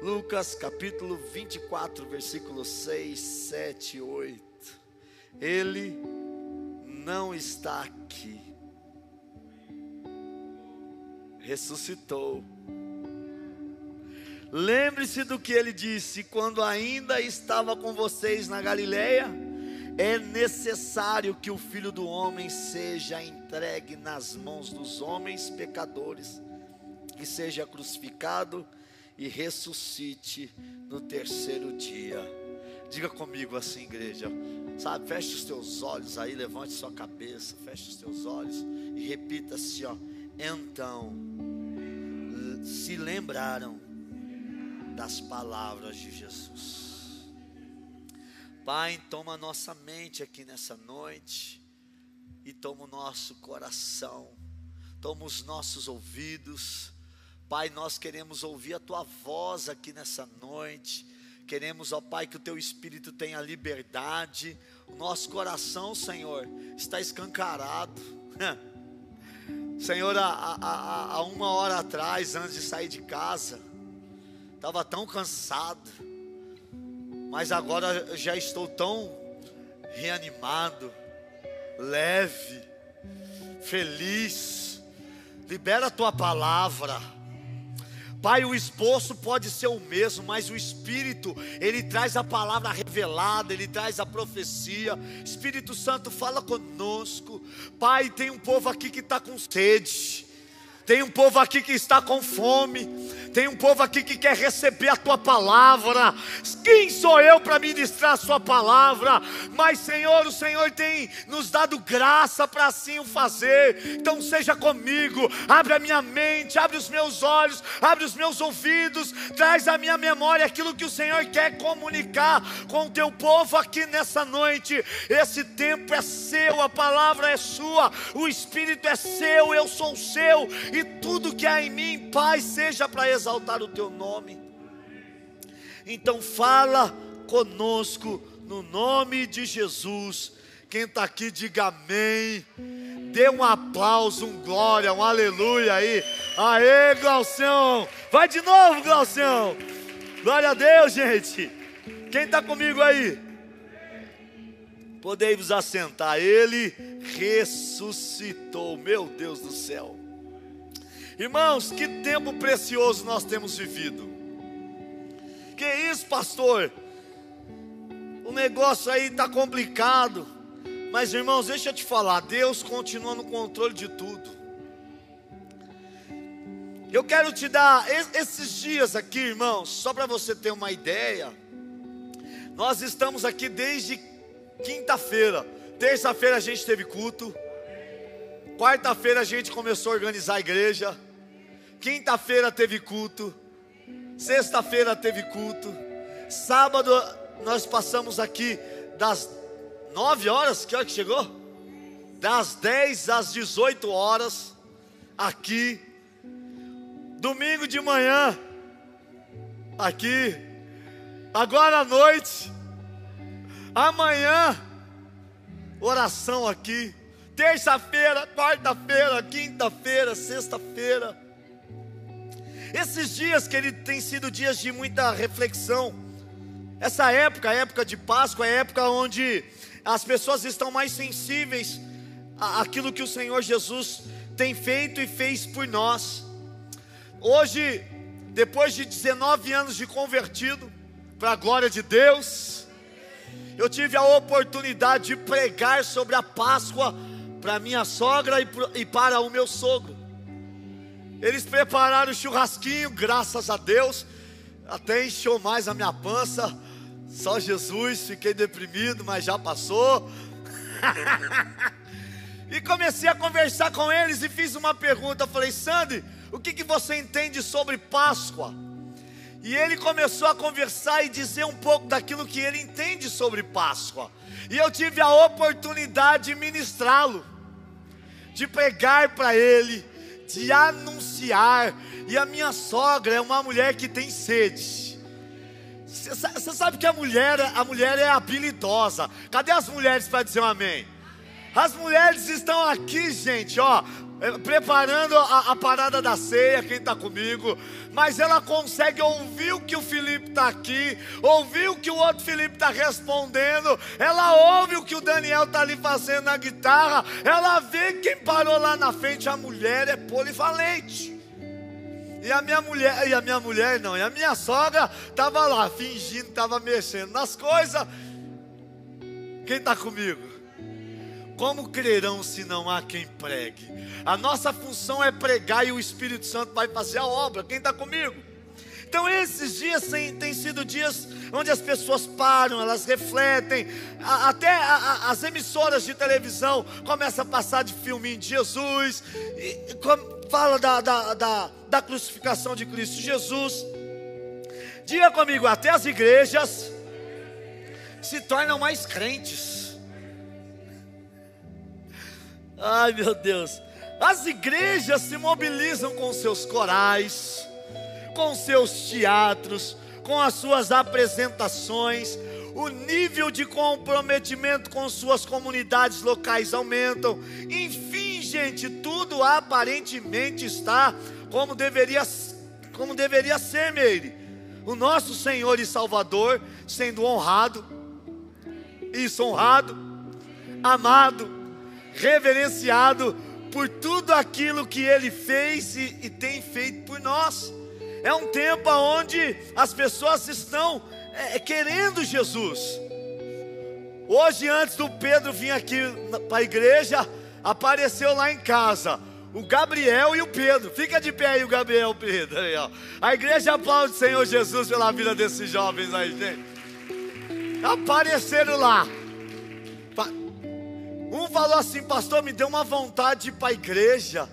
Lucas capítulo 24, versículos 6, 7 e 8. Ele não está aqui, ressuscitou. Lembre-se do que ele disse: quando ainda estava com vocês na Galileia, é necessário que o Filho do Homem seja entregue nas mãos dos homens pecadores, que seja crucificado e ressuscite no terceiro dia. Diga comigo assim, igreja, sabe, feche os teus olhos aí, levante sua cabeça, feche os teus olhos e repita assim, ó: então se lembraram das palavras de Jesus. Pai, toma a nossa mente aqui nessa noite, e toma o nosso coração, toma os nossos ouvidos. Pai, nós queremos ouvir a Tua voz aqui nessa noite. Queremos, ó Pai, que o Teu Espírito tenha liberdade. O nosso coração, Senhor, está escancarado. Senhor, há uma hora atrás, antes de sair de casa, estava tão cansado, mas agora já estou tão reanimado, leve, feliz. Libera a Tua palavra. Pai, o esboço pode ser o mesmo, mas o Espírito, Ele traz a palavra revelada, Ele traz a profecia. Espírito Santo, fala conosco. Pai, tem um povo aqui que está com sede, tem um povo aqui que está com fome, tem um povo aqui que quer receber a Tua palavra. Quem sou eu para ministrar a Sua palavra? Mas Senhor, o Senhor tem nos dado graça para assim o fazer. Então seja comigo, abre a minha mente, abre os meus olhos, abre os meus ouvidos, traz à minha memória aquilo que o Senhor quer comunicar com o Teu povo aqui nessa noite. Esse tempo é seu, a palavra é sua, o Espírito é seu, eu sou seu, e tudo que há em mim, Pai, seja para exaltar o Teu nome. Então fala conosco no nome de Jesus. Quem está aqui, diga amém. Dê um aplauso, um glória, um aleluia aí. Aê, Glaucião. Vai de novo, Glaucião. Glória a Deus, gente. Quem está comigo aí? Podei vos assentar. Ele ressuscitou. Meu Deus do céu. Irmãos, que tempo precioso nós temos vivido. Que isso, pastor? O negócio aí está complicado. Mas irmãos, deixa eu te falar, Deus continua no controle de tudo. Eu quero te dar esses dias aqui, irmãos, só para você ter uma ideia. Nós estamos aqui desde quinta-feira. Terça-feira a gente teve culto. Quarta-feira a gente começou a organizar a igreja. Quinta-feira teve culto. Sexta-feira teve culto. Sábado nós passamos aqui das 9 horas, que hora que chegou? Das 10 às 18 horas aqui. Domingo de manhã aqui. Agora à noite. Amanhã oração aqui. Terça-feira, quarta-feira, quinta-feira, sexta-feira. Esses dias, querido, tem sido dias de muita reflexão. Essa época, a época de Páscoa, é a época onde as pessoas estão mais sensíveis àquilo que o Senhor Jesus tem feito e fez por nós. Hoje, depois de 19 anos de convertido, para a glória de Deus, eu tive a oportunidade de pregar sobre a Páscoa para minha sogra e para o meu sogro. Eles prepararam o churrasquinho, graças a Deus, até encheu mais a minha pança. Só Jesus, fiquei deprimido, mas já passou. E comecei a conversar com eles e fiz uma pergunta. Eu falei: Sandy, o que você entende sobre Páscoa? E ele começou a conversar e dizer um pouco daquilo que ele entende sobre Páscoa. E eu tive a oportunidade de ministrá-lo, de pregar para ele, de anunciar. E a minha sogra é uma mulher que tem sede. Você sabe que a mulher é habilidosa. Cadê as mulheres para dizer um amém? As mulheres estão aqui, gente, ó, preparando a parada da ceia, quem está comigo. Mas ela consegue ouvir o que o Felipe está aqui, ouvir o que o outro Felipe está respondendo. Ela ouve o que o Daniel está ali fazendo na guitarra. Ela vê quem parou lá na frente. A mulher é polivalente. E a minha sogra estava lá, fingindo, estava mexendo nas coisas. Quem está comigo? Como crerão se não há quem pregue? A nossa função é pregar e o Espírito Santo vai fazer a obra. Quem está comigo? Então esses dias têm sido dias onde as pessoas param, elas refletem. Até as emissoras de televisão começam a passar de filminho de Jesus. Fala da crucificação de Cristo Jesus. Diga comigo, até as igrejas se tornam mais crentes. Ai meu Deus, as igrejas se mobilizam com seus corais, com seus teatros, com as suas apresentações. O nível de comprometimento com suas comunidades locais aumentam. Enfim, gente, tudo aparentemente está como deveria ser, Meire. O nosso Senhor e Salvador sendo honrado, amado, reverenciado por tudo aquilo que Ele fez e tem feito por nós. É um tempo onde as pessoas estão querendo Jesus. Hoje, antes do Pedro vir aqui para a igreja, apareceu lá em casa o Gabriel e o Pedro. Fica de pé aí o Gabriel e o Pedro aí, ó. A igreja aplaude o Senhor Jesus pela vida desses jovens aí, gente. Apareceram lá. Um falou assim: pastor, me deu uma vontade de ir para a igreja.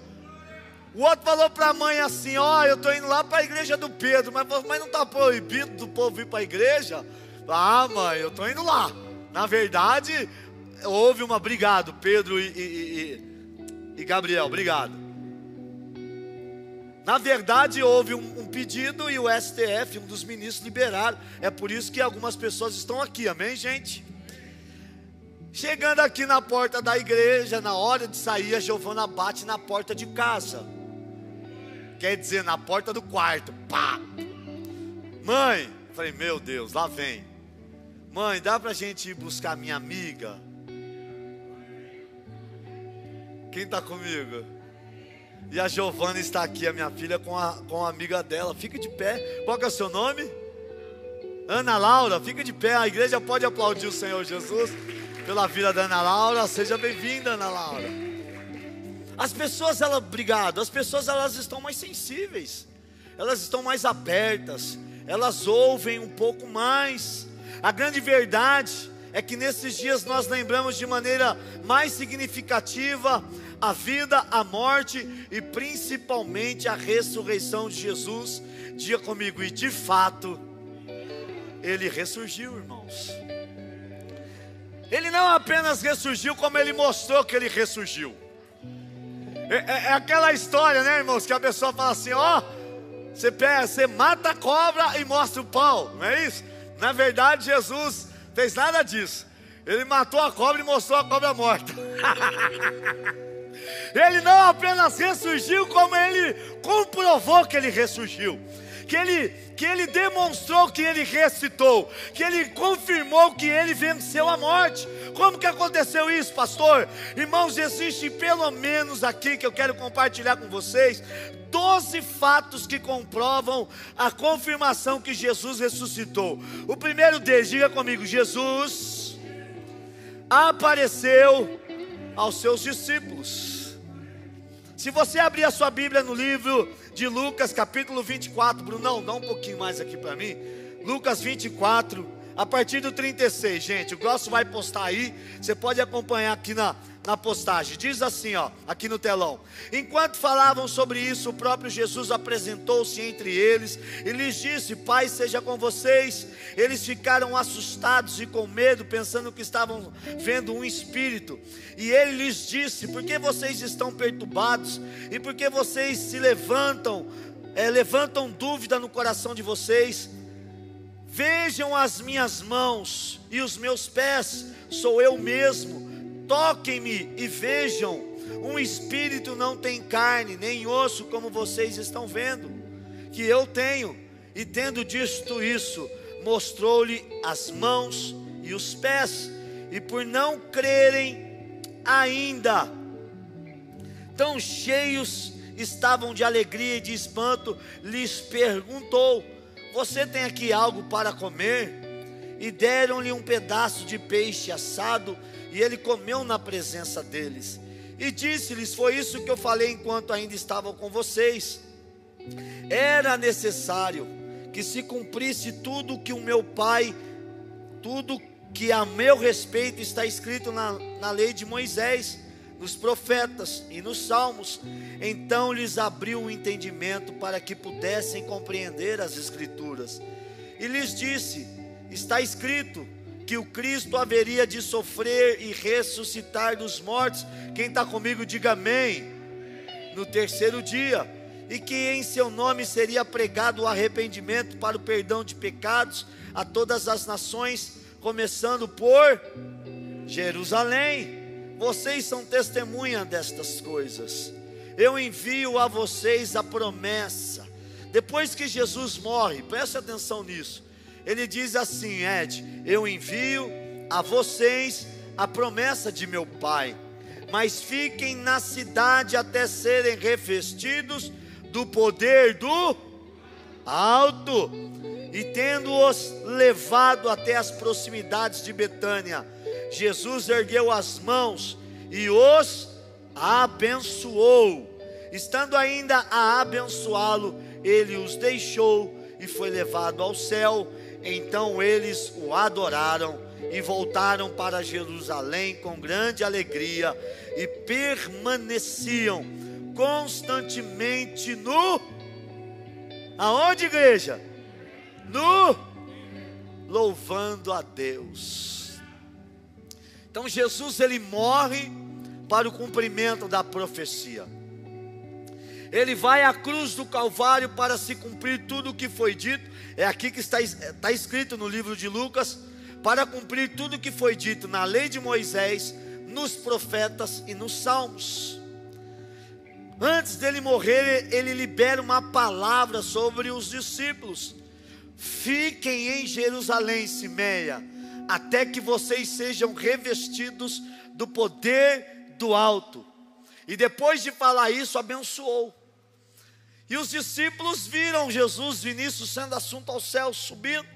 O outro falou para a mãe assim: ó, eu estou indo lá para a igreja do Pedro. Mas não está proibido do povo ir para a igreja? Ah, mãe, eu estou indo lá. Na verdade, houve uma, obrigado Pedro e Gabriel, obrigado. Na verdade houve um pedido e o STF, um dos ministros, liberaram. É por isso que algumas pessoas estão aqui, amém, gente? Chegando aqui na porta da igreja, na hora de sair, a Giovana bate na porta de casa. Quer dizer, na porta do quarto. Pá! Mãe, falei, meu Deus, lá vem. Mãe, dá pra gente ir buscar minha amiga? Quem está comigo? E a Giovana está aqui, a minha filha, com a amiga dela. Fica de pé. Qual que é o seu nome? Ana Laura, fica de pé. A igreja pode aplaudir o Senhor Jesus pela vida da Ana Laura. Seja bem-vinda, Ana Laura. As pessoas, as pessoas elas estão mais sensíveis. Elas estão mais abertas. Elas ouvem um pouco mais. A grande verdade é que nesses dias nós lembramos de maneira mais significativa a vida, a morte e principalmente a ressurreição de Jesus. Diga comigo, e de fato, Ele ressurgiu, irmãos. Ele não apenas ressurgiu, como Ele mostrou que Ele ressurgiu. É aquela história, né, irmãos, que a pessoa fala assim, ó, você mata a cobra e mostra o pau, não é isso? Na verdade, Jesus fez nada disso. Ele matou a cobra e mostrou a cobra morta. Ele não apenas ressurgiu, como Ele comprovou que Ele ressurgiu. Que ele demonstrou que Ele ressuscitou, que Ele confirmou que Ele venceu a morte. Como que aconteceu isso, pastor? Irmãos, existem pelo menos aqui, que eu quero compartilhar com vocês, 12 fatos que comprovam a confirmação que Jesus ressuscitou. O primeiro deles, diga comigo, Jesus apareceu aos seus discípulos. Se você abrir a sua Bíblia no livro de Lucas, capítulo 24, Brunão, dá um pouquinho mais aqui para mim. Lucas 24, a partir do 36, gente, o Grosso vai postar aí, você pode acompanhar aqui na postagem. Diz assim, ó, aqui no telão: enquanto falavam sobre isso, o próprio Jesus apresentou-se entre eles e lhes disse: Pai seja com vocês. Eles ficaram assustados e com medo, pensando que estavam vendo um espírito. E ele lhes disse: por que vocês estão perturbados? E por que vocês se levantam dúvida no coração de vocês? Vejam as minhas mãos e os meus pés, sou eu mesmo. toquem-me e vejam, um espírito não tem carne, nem osso, como vocês estão vendo, que eu tenho. E tendo dito isso, mostrou-lhe as mãos e os pés, e por não crerem ainda, tão cheios estavam de alegria e de espanto, lhes perguntou: você tem aqui algo para comer? E deram-lhe um pedaço de peixe assado, e ele comeu na presença deles. E disse-lhes: foi isso que eu falei enquanto ainda estavam com vocês. Era necessário que se cumprisse tudo que o meu Pai, tudo que a meu respeito está escrito na lei de Moisés, nos profetas e nos salmos. Então lhes abriu o entendimento para que pudessem compreender as Escrituras. E lhes disse: está escrito que o Cristo haveria de sofrer e ressuscitar dos mortos. Quem está comigo, diga amém. No terceiro dia, e que em seu nome seria pregado o arrependimento para o perdão de pecados a todas as nações, começando por Jerusalém. Vocês são testemunha destas coisas. Eu envio a vocês a promessa. Depois que Jesus morre, preste atenção nisso, ele diz assim: Ed, eu envio a vocês a promessa de meu Pai, mas fiquem na cidade até serem revestidos do poder do alto. E tendo-os levado até as proximidades de Betânia, Jesus ergueu as mãos e os abençoou. Estando ainda a abençoá-lo, ele os deixou e foi levado ao céu. Então eles o adoraram e voltaram para Jerusalém com grande alegria, e permaneciam constantemente aonde, igreja? Louvando a Deus. Então Jesus, ele morre para o cumprimento da profecia. Ele vai à cruz do Calvário para se cumprir tudo o que foi dito. É aqui que está escrito no livro de Lucas: para cumprir tudo o que foi dito na lei de Moisés, nos profetas e nos salmos. Antes dele morrer, ele libera uma palavra sobre os discípulos: fiquem em Jerusalém, Simeia, até que vocês sejam revestidos do poder do alto. E depois de falar isso, abençoou. E os discípulos viram Jesus, Vinícius, sendo assunto ao céu, subindo.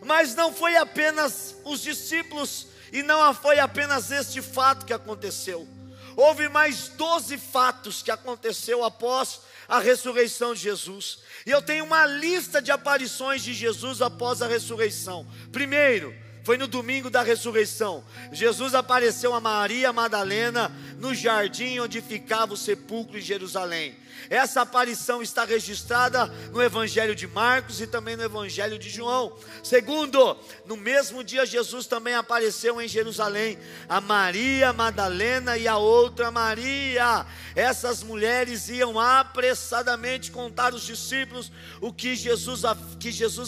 Mas não foi apenas os discípulos, e não foi apenas este fato que aconteceu. Houve mais 12 fatos que aconteceu após a ressurreição de Jesus. E eu tenho uma lista de aparições de Jesus após a ressurreição. Primeiro, foi no domingo da ressurreição. Jesus apareceu a Maria Madalena no jardim onde ficava o sepulcro em Jerusalém. Essa aparição está registrada no Evangelho de Marcos e também no Evangelho de João. Segundo, no mesmo dia Jesus também apareceu em Jerusalém a Maria Madalena e a outra Maria. Essas mulheres iam apressadamente contar aos discípulos o que Jesus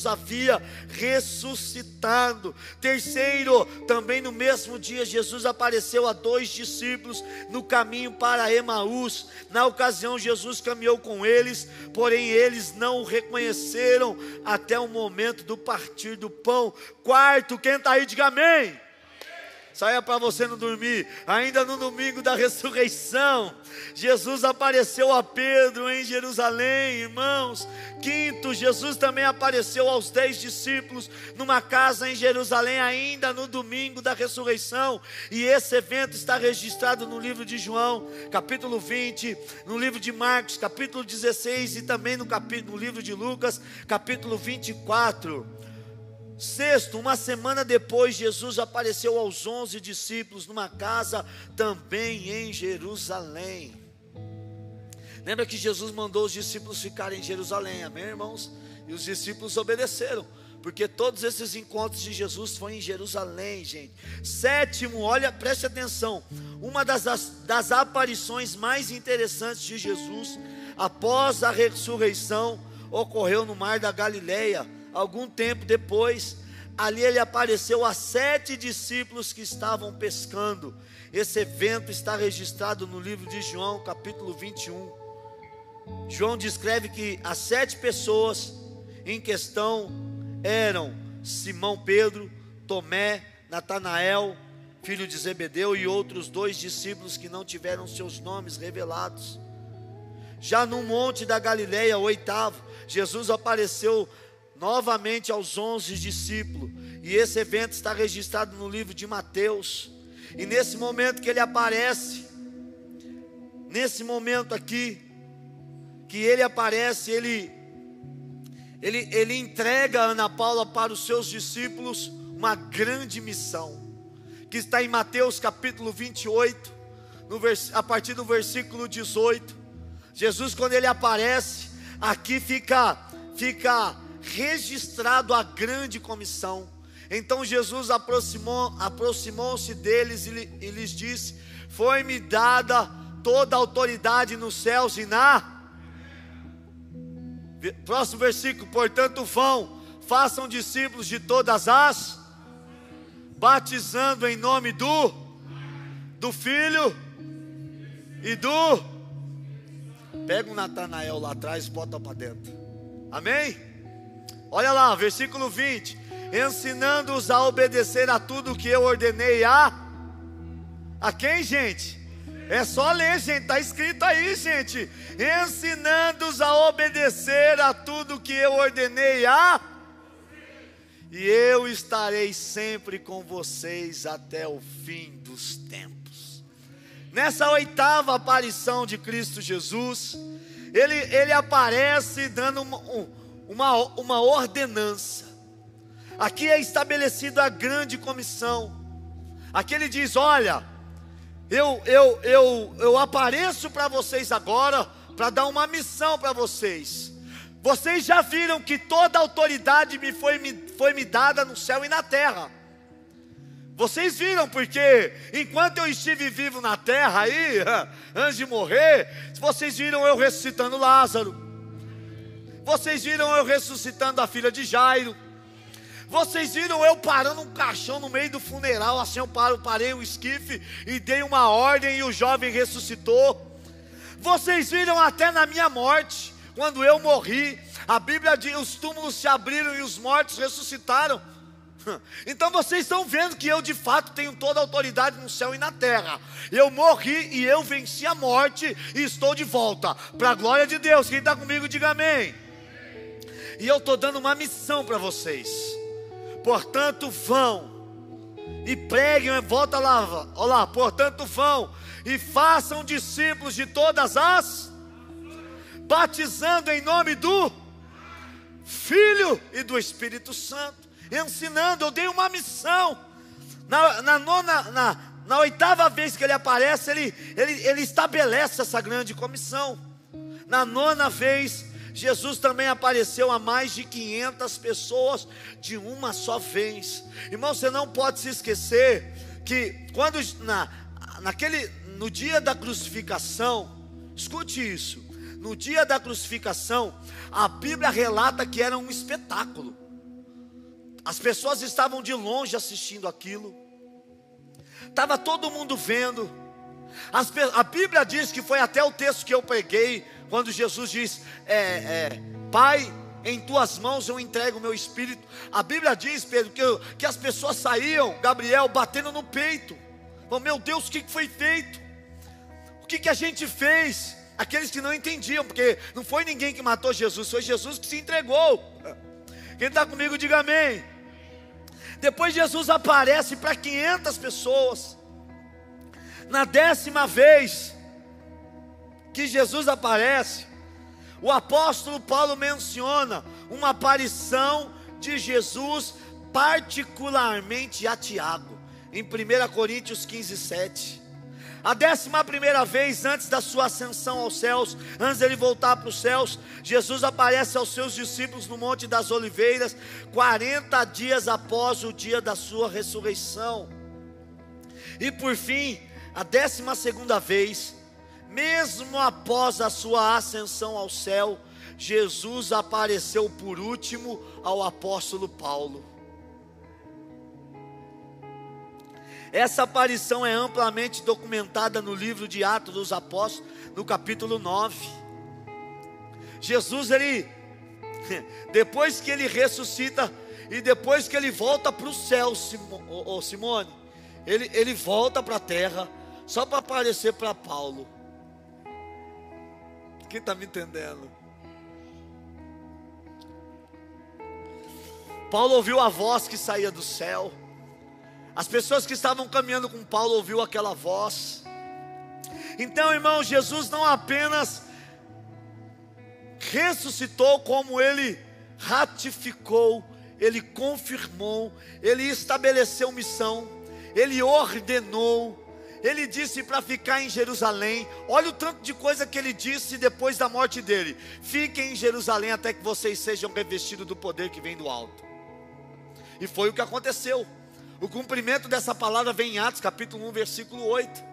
havia ressuscitado. Terceiro, também no mesmo dia Jesus apareceu a 2 discípulos no caminho para Emaús. Na ocasião Jesus caminhou com eles, porém eles não o reconheceram até o momento do partir do pão. Quarto, quem está aí, diga amém. Saia para você não dormir. Ainda no domingo da ressurreição, Jesus apareceu a Pedro em Jerusalém, irmãos. Quinto, Jesus também apareceu aos 10 discípulos numa casa em Jerusalém, ainda no domingo da ressurreição. E esse evento está registrado no livro de João, capítulo 20, no livro de Marcos, capítulo 16, e também no livro de Lucas, capítulo 24. Sexto, uma semana depois, Jesus apareceu aos 11 discípulos numa casa também em Jerusalém. Lembra que Jesus mandou os discípulos ficarem em Jerusalém, amém, irmãos? E os discípulos obedeceram, porque todos esses encontros de Jesus foram em Jerusalém, gente. Sétimo, olha, preste atenção, uma das aparições mais interessantes de Jesus após a ressurreição ocorreu no mar da Galileia. Algum tempo depois, ali ele apareceu a 7 discípulos que estavam pescando. Esse evento está registrado no livro de João, capítulo 21. João descreve que as 7 pessoas em questão eram Simão Pedro, Tomé, Natanael, filho de Zebedeu, e outros 2 discípulos que não tiveram seus nomes revelados. Já no monte da Galileia, 8º, Jesus apareceu novamente aos 11 discípulos, e esse evento está registrado no livro de Mateus. E nesse momento que ele aparece, nesse momento aqui, que ele aparece, ele entrega a Ana Paula para os seus discípulos uma grande missão, que está em Mateus capítulo 28, a partir do versículo 18. Jesus, quando ele aparece, aqui fica registrado a grande comissão. Então Jesus aproximou-se deles e lhes disse: foi-me dada toda a autoridade nos céus e na... Próximo versículo: portanto vão, façam discípulos de todas as, batizando em nome do Filho e do... Pega um Natanael lá atrás e bota para dentro. Amém? Olha lá, versículo 20: ensinando-os a obedecer a tudo que eu ordenei a quem, gente? É só ler, gente, está escrito aí, gente. Ensinando-os a obedecer a tudo que eu ordenei e eu estarei sempre com vocês até o fim dos tempos. Nessa 8ª aparição de Cristo Jesus, ele aparece dando uma ordenança. Aqui é estabelecida a grande comissão. Aqui ele diz: olha, eu apareço para vocês agora para dar uma missão para vocês. Vocês já viram que toda a autoridade foi me dada no céu e na terra. Vocês viram, porque enquanto eu estive vivo na terra aí, antes de morrer, vocês viram eu ressuscitando Lázaro, vocês viram eu ressuscitando a filha de Jairo, vocês viram eu parando um caixão no meio do funeral, assim eu parei o esquife e dei uma ordem e o jovem ressuscitou. Vocês viram até na minha morte, quando eu morri, a Bíblia diz: os túmulos se abriram e os mortos ressuscitaram. Então vocês estão vendo que eu de fato tenho toda a autoridade no céu e na terra. Eu morri e eu venci a morte e estou de volta, para a glória de Deus. Quem está comigo diga amém. E eu estou dando uma missão para vocês. Portanto vão e preguem, volta lá, olha lá. Portanto vão e façam discípulos de todas as, batizando em nome do Filho e do Espírito Santo, ensinando. Eu dei uma missão. Na 8ª vez que ele aparece, ele estabelece essa grande comissão. Na 9ª vez, Jesus também apareceu a mais de 500 pessoas de uma só vez. Irmão, você não pode se esquecer que quando no dia da crucificação, escute isso, no dia da crucificação, a Bíblia relata que era um espetáculo. As pessoas estavam de longe assistindo aquilo, estava todo mundo vendo. A Bíblia diz que foi até o texto que eu preguei, quando Jesus diz: Pai, em tuas mãos eu entrego o meu espírito. A Bíblia diz, Pedro, que as pessoas saíam, Gabriel, batendo no peito. Oh, meu Deus, o que foi feito? O que a gente fez? Aqueles que não entendiam, porque não foi ninguém que matou Jesus, foi Jesus que se entregou. Quem está comigo diga amém. Depois Jesus aparece para 500 pessoas. Na 10ª vez que Jesus aparece, o apóstolo Paulo menciona uma aparição de Jesus particularmente a Tiago, em 1 Coríntios 15:7. A 11ª vez antes da sua ascensão aos céus, antes dele voltar para os céus, Jesus aparece aos seus discípulos no Monte das Oliveiras, 40 dias após o dia da sua ressurreição. E por fim, a 12ª vez, mesmo após a sua ascensão ao céu, Jesus apareceu por último ao apóstolo Paulo. Essa aparição é amplamente documentada no livro de Atos dos Apóstolos, no capítulo 9. Jesus, depois que ele ressuscita e depois que ele volta para o céu, Simone, ele volta para a terra só para aparecer para Paulo. Quem está me entendendo? Paulo ouviu a voz que saía do céu. As pessoas que estavam caminhando com Paulo ouviu aquela voz. Então, irmão, Jesus não apenas ressuscitou, como ele ratificou, ele confirmou, ele estabeleceu missão, ele ordenou, ele disse para ficar em Jerusalém. Olha o tanto de coisa que ele disse depois da morte dele: fiquem em Jerusalém até que vocês sejam revestidos do poder que vem do alto. E foi o que aconteceu. O cumprimento dessa palavra vem em Atos capítulo 1, versículo 8.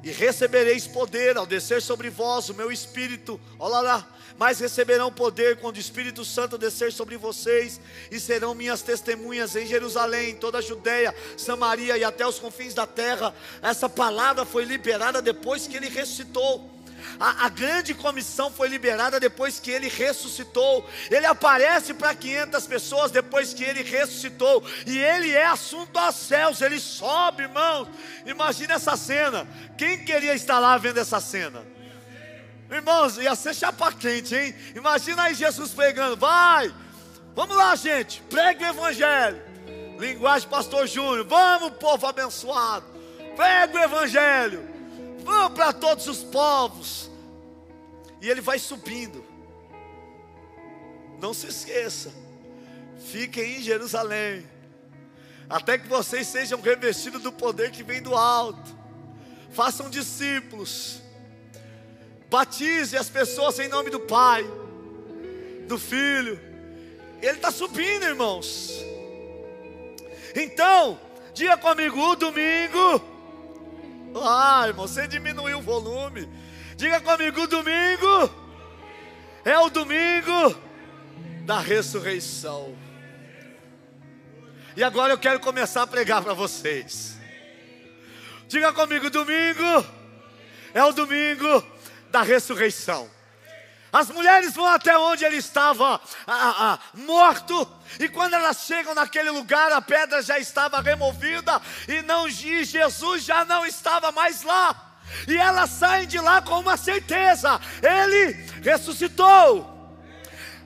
E recebereis poder ao descer sobre vós o meu Espírito. Olha lá. Mas receberão poder quando o Espírito Santo descer sobre vocês, e serão minhas testemunhas em Jerusalém, em toda a Judeia, Samaria e até os confins da terra. Essa palavra foi liberada depois que ele ressuscitou. A grande comissão foi liberada depois que ele ressuscitou. Ele aparece para 500 pessoas depois que ele ressuscitou, e ele é assunto aos céus. Ele sobe, irmãos. Imagina essa cena. Quem queria estar lá vendo essa cena? Irmãos, ia ser chapa quente, hein? Imagina aí Jesus pregando: vamos lá, gente, pregue o evangelho. Linguagem pastor Júnior: vamos, povo abençoado, pregue o evangelho, vamos para todos os povos. E ele vai subindo. Não se esqueça, fiquem em Jerusalém até que vocês sejam revestidos do poder que vem do alto. Façam discípulos, batize as pessoas em nome do Pai, do Filho. Ele está subindo, irmãos. Então, diga comigo: o domingo. Irmão, você diminuiu o volume. Diga comigo: o domingo é o domingo da ressurreição. E agora eu quero começar a pregar para vocês. Diga comigo: domingo é o domingo da ressurreição. As mulheres vão até onde ele estava morto, e quando elas chegam naquele lugar, a pedra já estava removida, e Jesus já não estava mais lá. E elas saem de lá com uma certeza: ele ressuscitou.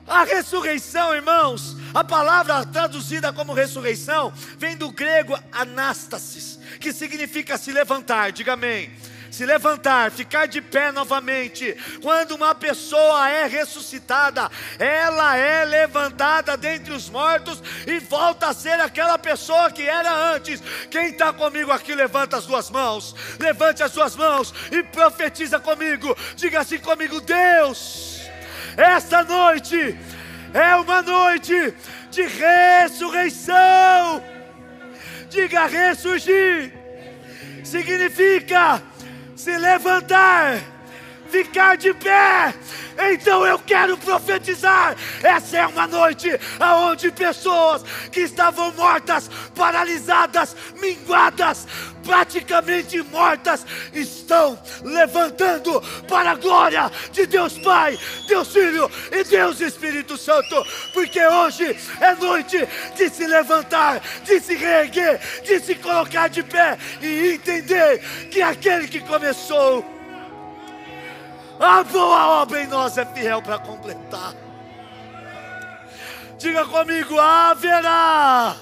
A ressurreição, irmãos, a palavra traduzida como ressurreição vem do grego anástasis, que significa se levantar. Diga amém. Se levantar, ficar de pé novamente. Quando uma pessoa é ressuscitada, ela é levantada dentre os mortos e volta a ser aquela pessoa que era antes. Quem está comigo aqui, levanta as duas mãos. Levante as suas mãos e profetiza comigo. Diga assim comigo: Deus, esta noite é uma noite de ressurreição. Diga: ressurgir significa se levantar, ficar de pé. Então eu quero profetizar: essa é uma noite aonde pessoas que estavam mortas, paralisadas, minguadas, praticamente mortas, estão levantando para a glória de Deus Pai, Deus Filho e Deus Espírito Santo. Porque hoje é noite de se levantar, de se reerguer, de se colocar de pé e entender que aquele que começou a boa obra em nós é fiel para completar. Diga comigo: haverá.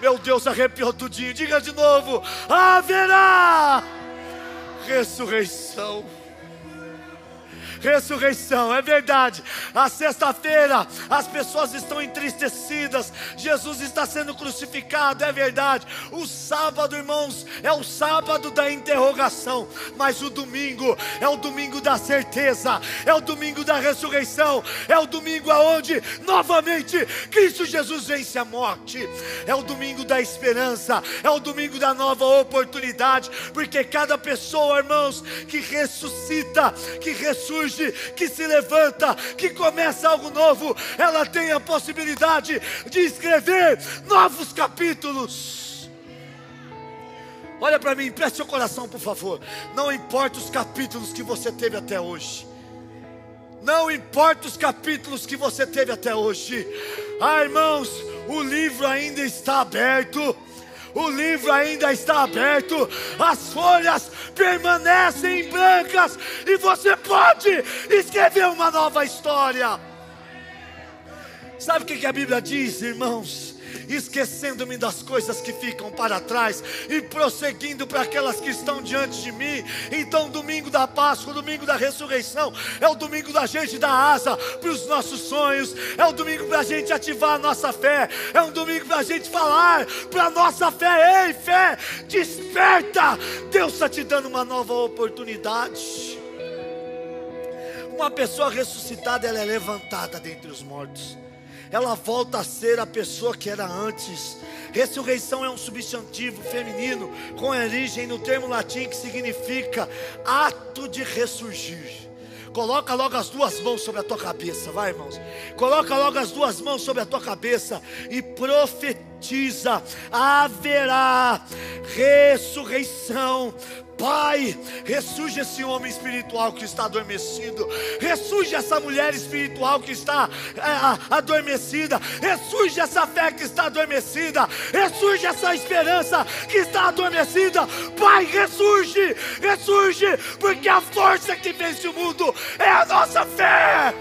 Meu Deus, arrepiou tudinho. Diga de novo: haverá ressurreição. Ressurreição, é verdade. A sexta-feira as pessoas estão entristecidas, Jesus está sendo crucificado, é verdade. O sábado, irmãos, é o sábado da interrogação, mas o domingo é o domingo da certeza, é o domingo da ressurreição, é o domingo aonde novamente Cristo Jesus vence a morte, é o domingo da esperança, é o domingo da nova oportunidade, porque cada pessoa, irmãos, que ressuscita, que ressurge, que se levanta, que começa algo novo, ela tem a possibilidade de escrever novos capítulos. Olha para mim, preste seu coração, por favor. Não importa os capítulos que você teve até hoje. Não importa os capítulos que você teve até hoje. Irmãos, o livro ainda está aberto. O livro ainda está aberto. As folhas permanecem brancas. E você pode escrever uma nova história. Sabe o que a Bíblia diz, irmãos? Esquecendo-me das coisas que ficam para trás e prosseguindo para aquelas que estão diante de mim. Então, domingo da Páscoa, domingo da ressurreição, é o domingo da gente dar asa para os nossos sonhos, é o domingo para a gente ativar a nossa fé, é um domingo para a gente falar para a nossa fé: ei, fé, desperta, Deus está te dando uma nova oportunidade. Uma pessoa ressuscitada, ela é levantada dentre os mortos. Ela volta a ser a pessoa que era antes. Ressurreição é um substantivo feminino com origem no termo latim que significa ato de ressurgir. Coloca logo as duas mãos sobre a tua cabeça, vai, irmãos. Coloca logo as duas mãos sobre a tua cabeça e profetiza: haverá ressurreição. Pai, ressurge esse homem espiritual que está adormecido. Ressurge essa mulher espiritual que está adormecida. Ressurge essa fé que está adormecida. Ressurge essa esperança que está adormecida. Pai, ressurge, ressurge, porque a força que vence o mundo é a nossa fé.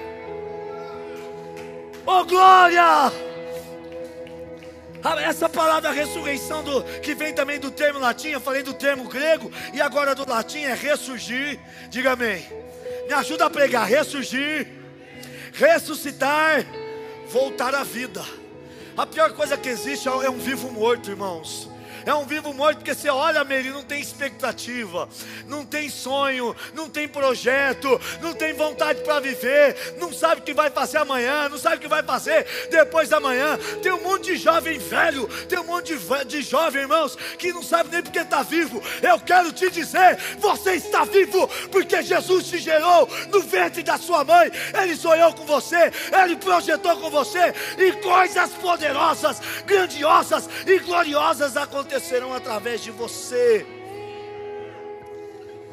Oh, glória! Essa palavra ressurreição, que vem também do termo latim, eu falei do termo grego, e agora do latim é ressurgir. Diga amém. Me ajuda a pregar: ressurgir, ressuscitar, voltar à vida. A pior coisa que existe é um vivo morto, irmãos. É um vivo morto, porque você olha, Mary, não tem expectativa, não tem sonho, não tem projeto, não tem vontade para viver, não sabe o que vai fazer amanhã, não sabe o que vai fazer depois da manhã. Tem um monte de jovem velho, tem um monte de jovem, irmãos, que não sabe nem porque está vivo. Eu quero te dizer: você está vivo porque Jesus te gerou no ventre da sua mãe. Ele sonhou com você, Ele projetou com você, e coisas poderosas, grandiosas e gloriosas acontecerão através de você.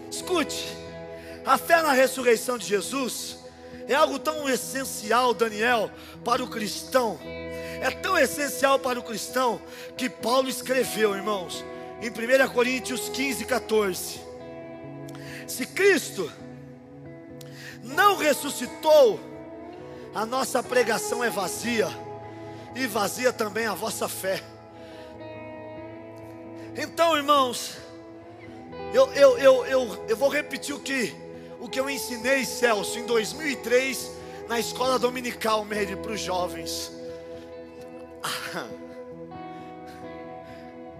Escute, a fé na ressurreição de Jesus é algo tão essencial, Daniel, para o cristão. É tão essencial para o cristão que Paulo escreveu, irmãos, em 1 Coríntios 15, 14: se Cristo não ressuscitou, a nossa pregação é vazia, e vazia também a vossa fé. Então, irmãos, eu vou repetir o que eu ensinei, Celso, em 2003, na escola dominical, Mary, para os jovens.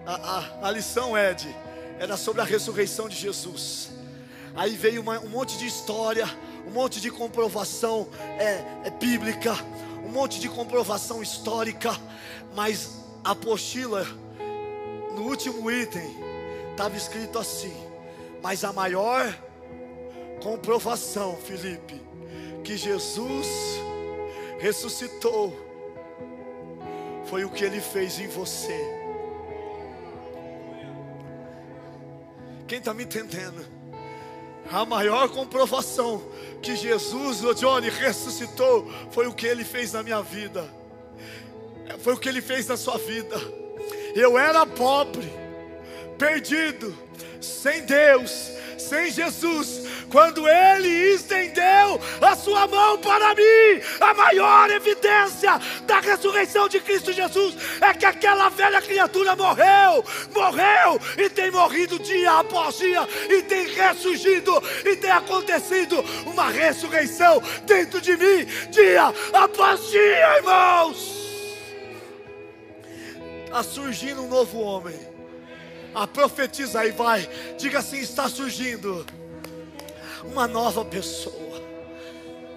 A lição, Ed, era sobre a ressurreição de Jesus. Aí veio um monte de história, um monte de comprovação bíblica, um monte de comprovação histórica, mas a apostila, no último item, estava escrito assim: mas a maior comprovação, Felipe, que Jesus ressuscitou, foi o que Ele fez em você. Quem está me entendendo? A maior comprovação que Jesus, o Johnny, ressuscitou, foi o que Ele fez na minha vida, foi o que Ele fez na sua vida. Eu era pobre, perdido, sem Deus, sem Jesus, quando Ele estendeu a sua mão para mim. A maior evidência da ressurreição de Cristo Jesus é que aquela velha criatura morreu, e tem morrido dia após dia, e tem ressurgido, e tem acontecido uma ressurreição dentro de mim, dia após dia, irmãos. Está surgindo um novo homem. Profetiza aí, vai. Diga assim: está surgindo uma nova pessoa.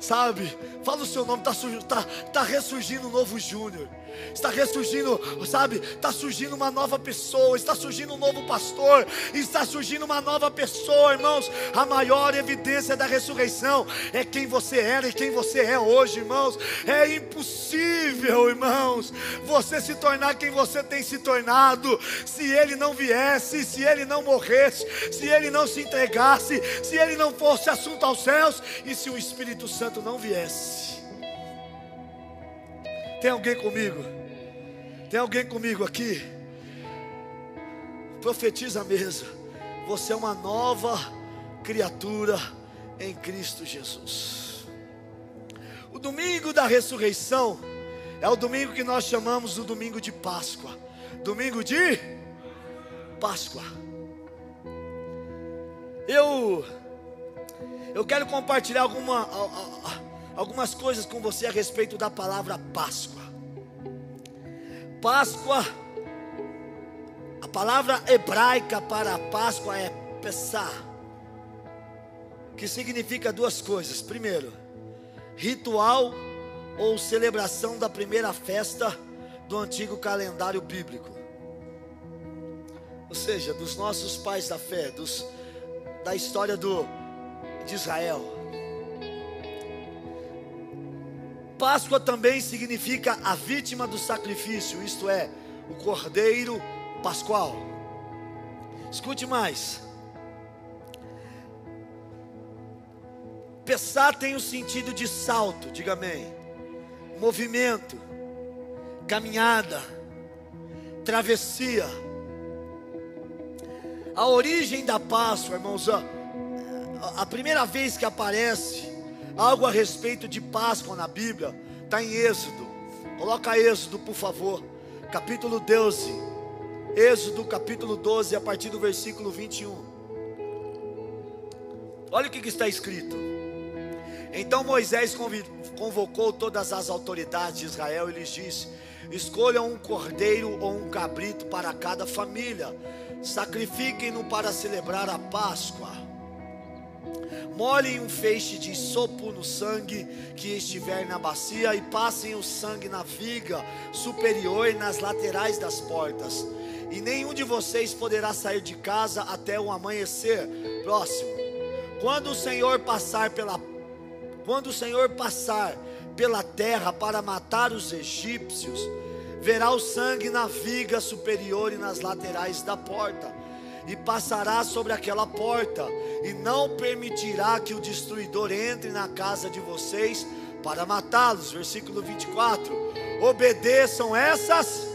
Sabe? Fala o seu nome. Está ressurgindo um novo Júnior. Está ressurgindo, sabe? Está surgindo uma nova pessoa. Está surgindo um novo pastor. Está surgindo uma nova pessoa, irmãos. A maior evidência da ressurreição é quem você era e quem você é hoje, irmãos. É impossível impossível, irmãos, você se tornar quem você tem se tornado, se Ele não viesse, se Ele não morresse, se Ele não se entregasse, se Ele não fosse assunto aos céus e se o Espírito Santo não viesse. Tem alguém comigo? Tem alguém comigo aqui? Profetiza a mesa. Você é uma nova criatura em Cristo Jesus. O domingo da ressurreição é o domingo que nós chamamos de domingo de Páscoa. Domingo de Páscoa. Eu quero compartilhar algumas coisas com você a respeito da palavra Páscoa. Páscoa, a palavra hebraica para Páscoa é Pessah, que significa duas coisas. Primeiro, ritual ou celebração da primeira festa do antigo calendário bíblico, ou seja, dos nossos pais da fé, da história de Israel. Páscoa também significa a vítima do sacrifício, isto é, o cordeiro pascual. Escute mais. Pessah tem o sentido de salto, diga amém, movimento, caminhada, travessia. A origem da Páscoa, irmãos, a primeira vez que aparece algo a respeito de Páscoa na Bíblia, está em Êxodo. Coloca Êxodo, por favor, capítulo 12. Êxodo capítulo 12, a partir do versículo 21. Olha o que está escrito. Então Moisés convocou todas as autoridades de Israel e lhes disse: escolham um cordeiro ou um cabrito para cada família, sacrifiquem-no para celebrar a Páscoa. Molhem um feixe de sopo no sangue que estiver na bacia e passem o sangue na viga superior e nas laterais das portas. E nenhum de vocês poderá sair de casa até o amanhecer. Próximo. Quando o Senhor passar pela terra para matar os egípcios, verá o sangue na viga superior e nas laterais da porta, e passará sobre aquela porta, e não permitirá que o destruidor entre na casa de vocês para matá-los. Versículo 24. Obedeçam essas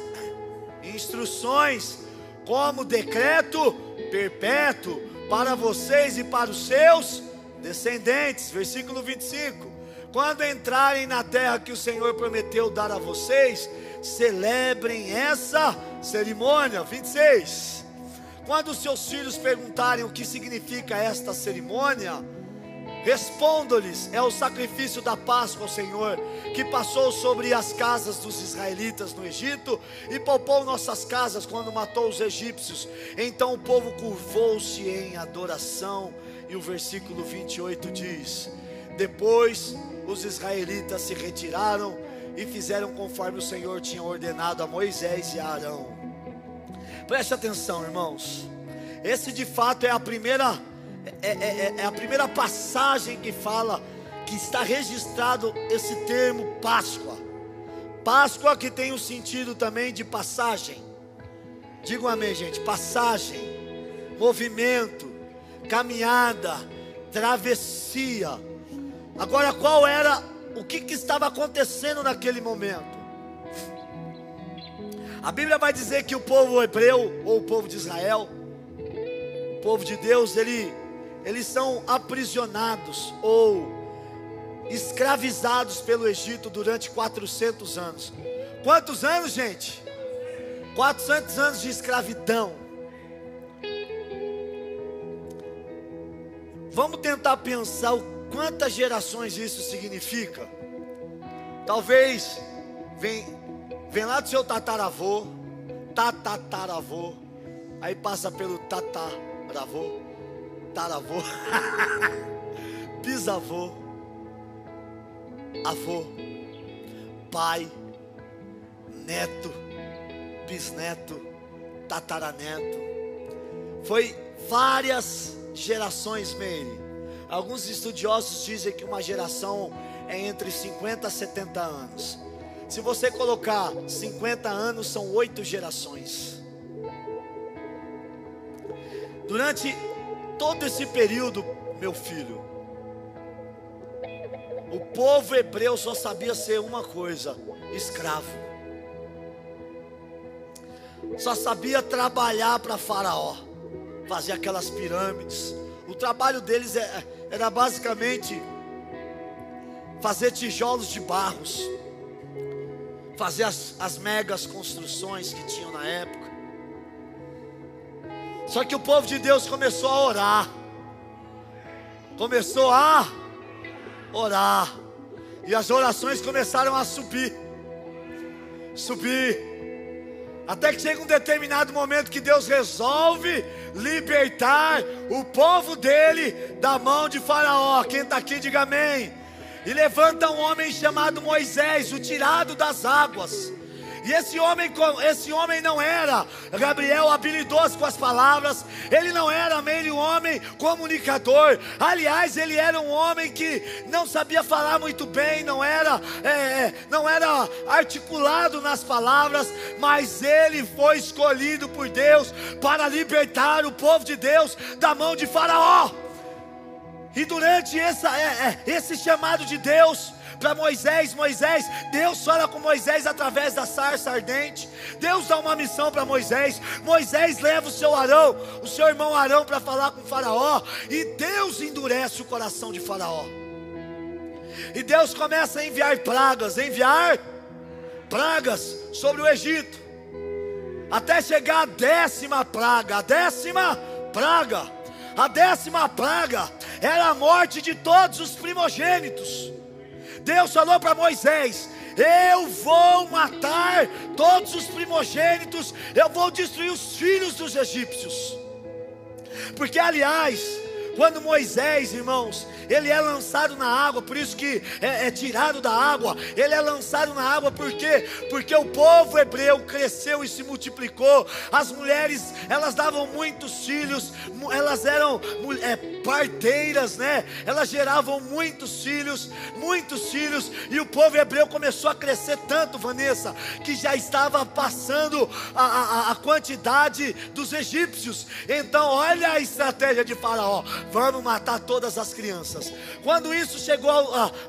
instruções como decreto perpétuo para vocês e para os seus descendentes. Versículo 25. Quando entrarem na terra que o Senhor prometeu dar a vocês, celebrem essa cerimônia. 26. Quando seus filhos perguntarem o que significa esta cerimônia, responda-lhes: é o sacrifício da Páscoa ao Senhor, que passou sobre as casas dos israelitas no Egito e poupou nossas casas quando matou os egípcios. Então o povo curvou-se em adoração. E o versículo 28 diz: depois os israelitas se retiraram e fizeram conforme o Senhor tinha ordenado a Moisés e a Arão. Preste atenção, irmãos. Esse de fato é a primeira passagem que fala, que está registrado esse termo Páscoa. Páscoa, que tem o sentido também de passagem. Digam amém, gente. Passagem, movimento, caminhada, travessia. Agora, o que estava acontecendo naquele momento? A Bíblia vai dizer que o povo hebreu, ou o povo de Israel, o povo de Deus, eles são aprisionados ou escravizados pelo Egito durante 400 anos. Quantos anos, gente? 400 anos de escravidão. Vamos tentar pensar quantas gerações isso significa. Talvez vem lá do seu tataravô, aí passa pelo tataravô, taravô, bisavô, avô, pai, neto, bisneto, tataraneto. Foi várias gerações, Meire. Alguns estudiosos dizem que uma geração é entre 50 a 70 anos. Se você colocar 50 anos, são 8 gerações. Durante todo esse período, meu filho, o povo hebreu só sabia ser uma coisa: escravo. Só sabia trabalhar para Faraó, fazer aquelas pirâmides. O trabalho deles era basicamente fazer tijolos de barros, fazer as megas construções que tinham na época. Só que o povo de Deus começou a orar. E as orações começaram a subir. Até que chega um determinado momento que Deus resolve libertar o povo dele da mão de Faraó. Quem está aqui, diga amém. E levanta um homem chamado Moisés, o tirado das águas. E esse homem não era, Gabriel, habilidoso com as palavras. Ele não era meio homem comunicador. Aliás, ele era um homem que não sabia falar muito bem, não era articulado nas palavras. Mas ele foi escolhido por Deus para libertar o povo de Deus da mão de Faraó. E durante esse chamado de Deus para Moisés, Deus fala com Moisés através da sarça ardente. Deus dá uma missão para Moisés. Moisés leva o seu irmão Arão para falar com Faraó. E Deus endurece o coração de Faraó. E Deus começa a enviar pragas sobre o Egito, até chegar a 10ª praga. A 10ª praga era a morte de todos os primogênitos. Deus falou para Moisés: eu vou matar todos os primogênitos, eu vou destruir os filhos dos egípcios. Porque, aliás, quando Moisés, irmãos, ele é lançado na água, por isso que é tirado da água. Ele é lançado na água porque o povo hebreu cresceu e se multiplicou. As mulheres, elas davam muitos filhos, elas eram parteiras, né? Elas geravam muitos filhos. E o povo hebreu começou a crescer tanto, Vanessa, que já estava passando a quantidade dos egípcios. Então olha a estratégia de Faraó: vamos matar todas as crianças. Quando isso chegou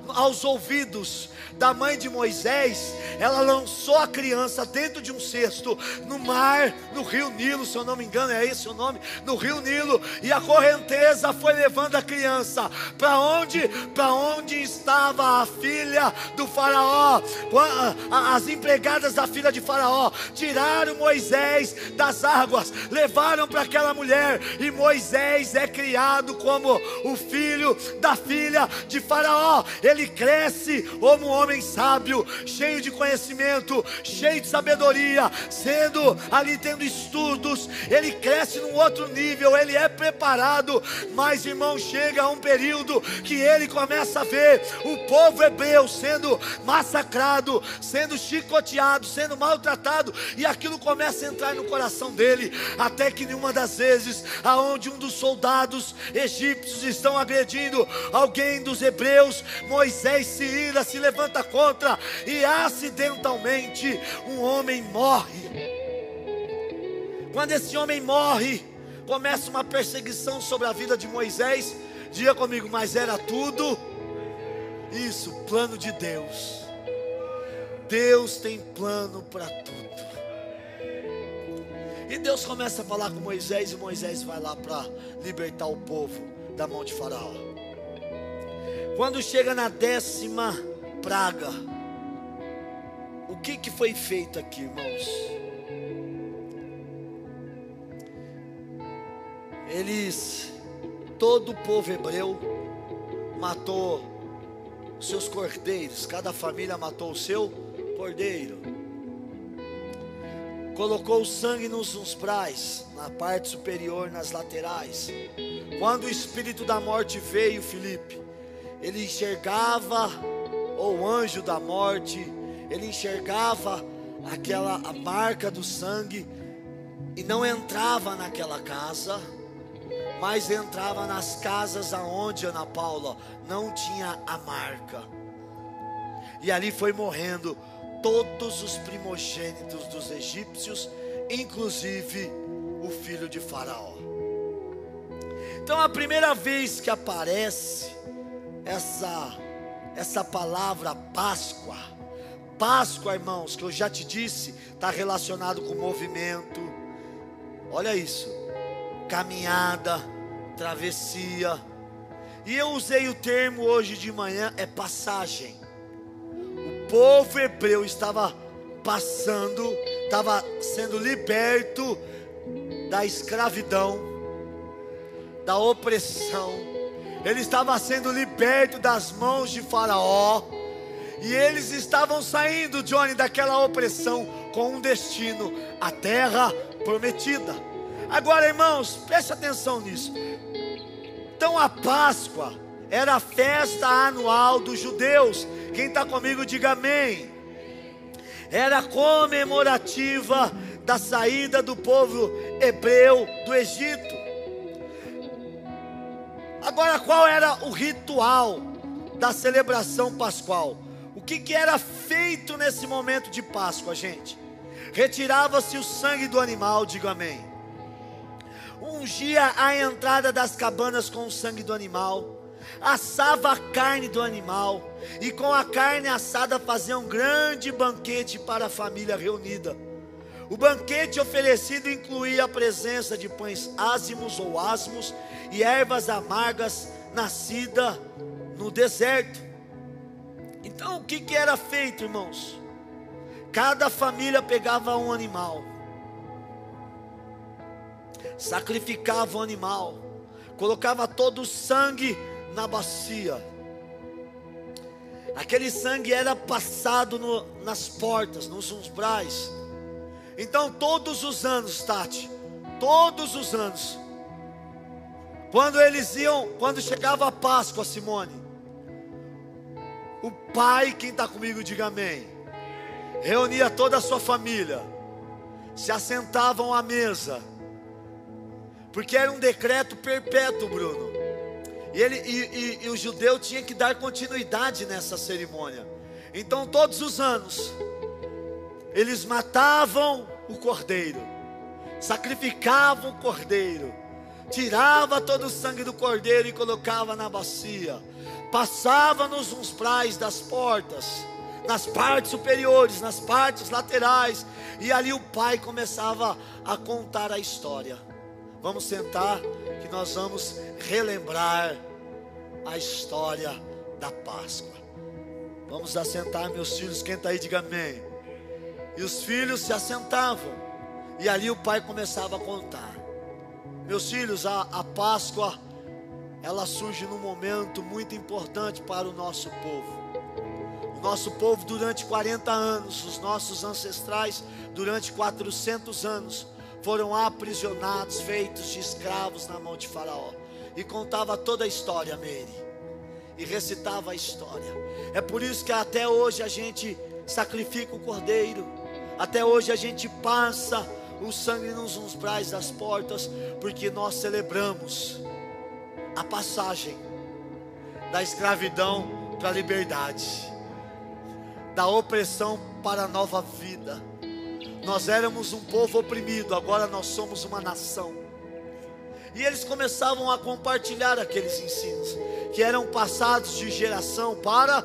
aos ouvidos da mãe de Moisés, ela lançou a criança dentro de um cesto no mar, no rio Nilo, se eu não me engano é esse o nome, no rio Nilo. E a correnteza foi levando a criança para onde estava a filha do Faraó. As empregadas da filha de Faraó tiraram Moisés das águas, levaram para aquela mulher, e Moisés é criado como o filho da filha de Faraó. Ele cresce como um homem sábio, cheio de conhecimento, cheio de sabedoria, tendo estudos. Ele cresce num outro nível, ele é preparado. Mas, irmão, chega um período que ele começa a ver o povo hebreu sendo massacrado, sendo chicoteado, sendo maltratado, e aquilo começa a entrar no coração dele. Até que numa das vezes, aonde um dos soldados egípcios estão agredindo alguém dos hebreus, Moisés se ira, se levanta contra, e acidentalmente um homem morre. Quando esse homem morre, começa uma perseguição sobre a vida de Moisés. Diga comigo: mas era tudo isso, plano de Deus. Deus tem plano para tudo. E Deus começa a falar com Moisés, e Moisés vai lá para libertar o povo da mão de Faraó. Quando chega na 10ª praga, o que foi feito aqui, irmãos? Todo o povo hebreu matou seus cordeiros. Cada família matou o seu cordeiro. Colocou o sangue nos umbrais, na parte superior, nas laterais. Quando o espírito da morte veio, Filipe, ele enxergava, ou o anjo da morte, ele enxergava a marca do sangue, e não entrava naquela casa, mas entrava nas casas aonde, Ana Paula, não tinha a marca. E ali foi morrendo todos os primogênitos dos egípcios, inclusive o filho de Faraó. Então a primeira vez que aparece essa palavra Páscoa, irmãos, que eu já te disse, está relacionado com movimento. Olha isso, caminhada, travessia. E eu usei o termo hoje de manhã, é passagem. O povo hebreu estava passando, estava sendo liberto da escravidão, da opressão. Ele estava sendo liberto das mãos de Faraó. E eles estavam saindo, Johnny, daquela opressão com um destino, a terra prometida. Agora, irmãos, preste atenção nisso. Então a Páscoa era a festa anual dos judeus. Quem está comigo, diga amém. Era comemorativa da saída do povo hebreu do Egito. Agora, qual era o ritual da celebração pascual? O que era feito nesse momento de Páscoa, gente? Retirava-se o sangue do animal, diga amém. Ungia a entrada das cabanas com o sangue do animal, assava a carne do animal, e com a carne assada fazia um grande banquete para a família reunida. O banquete oferecido incluía a presença de pães ázimos ou asmos e ervas amargas nascida no deserto. Então o que era feito, irmãos? Cada família pegava um animal, sacrificava o animal, colocava todo o sangue na bacia. Aquele sangue era passado nas portas, nos umbrais. Então todos os anos, Tati, todos os anos, quando chegava a Páscoa, Simone, o pai, quem está comigo, diga amém, reunia toda a sua família, se assentavam à mesa, porque era um decreto perpétuo, Bruno, e o judeu tinha que dar continuidade nessa cerimônia. Então todos os anos eles matavam o cordeiro, sacrificavam o cordeiro, tirava todo o sangue do cordeiro e colocava na bacia, passava nos umbrais das portas, nas partes superiores, nas partes laterais, e ali o pai começava a contar a história. Vamos sentar, que nós vamos relembrar a história da Páscoa. Vamos assentar, meus filhos, quem está aí, diga amém. E os filhos se assentavam, e ali o pai começava a contar. Meus filhos, a Páscoa, ela surge num momento muito importante para o nosso povo. O nosso povo durante 40 anos, os nossos ancestrais durante 400 anos, foram aprisionados, feitos de escravos na mão de Faraó. E contava toda a história, Meire, e recitava a história. É por isso que até hoje a gente sacrifica o cordeiro, até hoje a gente passa o sangue nos umbrais das portas, porque nós celebramos a passagem da escravidão para a liberdade, da opressão para a nova vida. Nós éramos um povo oprimido, agora nós somos uma nação. E eles começavam a compartilhar aqueles ensinos, que eram passados de geração para...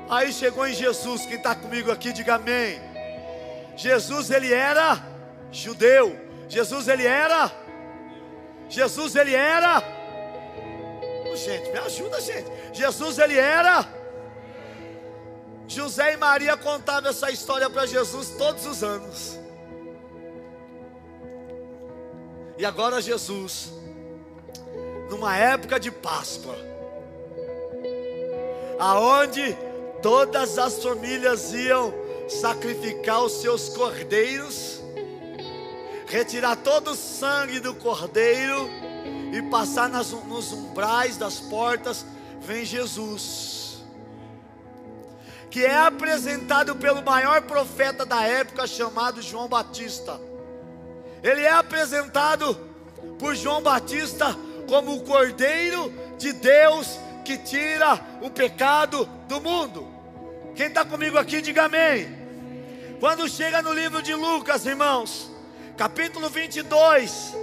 Aí chegou em Jesus, quem está comigo aqui, diga amém. Jesus, ele era judeu. Jesus, ele era... Oh, gente, me ajuda, gente. Jesus, ele era... José e Maria contavam essa história para Jesus todos os anos. E agora Jesus, numa época de Páscoa, aonde todas as famílias iam sacrificar os seus cordeiros, retirar todo o sangue do cordeiro e passar nos umbrais das portas, vem Jesus, que é apresentado pelo maior profeta da época, chamado João Batista. Ele é apresentado por João Batista como o Cordeiro de Deus que tira o pecado do mundo. Quem está comigo aqui, diga amém. Quando chega no livro de Lucas, irmãos, capítulo 22,